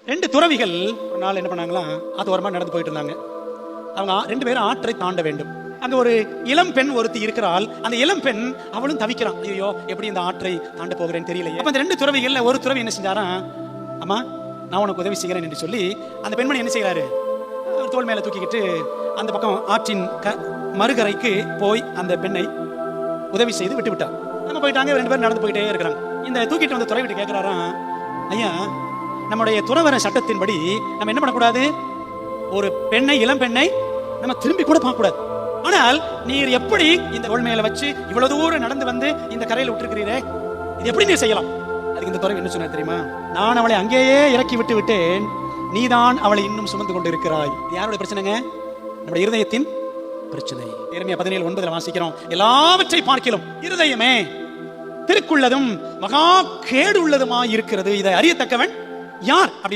2 துறவிகள் ஒரு நாள் என்ன பண்ணாங்களா, அது ஓரமா நடந்து போயிட்டு இருந்தாங்க. அவங்க 2 பேரும் ஆற்றை தாண்ட வேண்டும். அங்க ஒரு இளம் பெண் ஒருத்தி இருக்கிறாள். அந்த இளம் பெண் அவளும் தவிக்கிறான். ஐயோ, எப்படி இந்த ஆற்றை தாண்ட போகிறேன்னு தெரியலையே. அப்ப அந்த 2 துறவிகள்ல ஒரு துறவி என்ன செஞ்சாராம், அம்மா நான் உனக்கு உதவி செய்கிறேன் என்று சொல்லி அந்த பெண்மணி என்ன செய்யறாரு, தோள் மேல தூக்கிக்கிட்டு அந்த பக்கம் ஆற்றின் மறுகரைக்கு போய் அந்த பெண்ணை உதவி செய்து விட்டு விட்டார். நம்ம போயிட்டாங்க, 2 பேரும் நடந்து போயிட்டே இருக்கிறாங்க. இந்த தூக்கிட்டு வந்த துறவி விட்டு கேட்கிறாராம், ஐயா நம்முடைய துறவர சட்டத்தின்படி நம்ம என்ன பண்ணக்கூடாது, ஒரு பெண்ணை இளம் பெண்ணை நம்ம திரும்பி கூட பார்க்க கூடாது. ஆனால் நீர் எப்படி இந்த தோள் மேல வச்சு இவ்வளவு தூரம் நடந்து வந்து இந்த கரையில விட்டுருக்கிறீரே, இது எப்படி நீர் செய்யலாம்? அதுக்கு இந்த துறவி என்ன சொன்னார் தெரியுமா, நான் அவளை அங்கேயே இறக்கி விட்டு விட்டேன், நீதான் அவளை இன்னும் சுமந்து கொண்டு இருக்கிறாய். யாருடைய பிரச்சனைங்க? நம்முடைய இருதயத்தின் பிரச்சனை. எரேமியா 17:9 வாசிக்கிறோம், எல்லாவற்றை பார்க்கிலும் இருதயமே திருக்குள்ளதும் மகா கேடு உள்ளதுமாய் இருக்கிறது, இதை அறியத்தக்கவன் யார்? அப்படி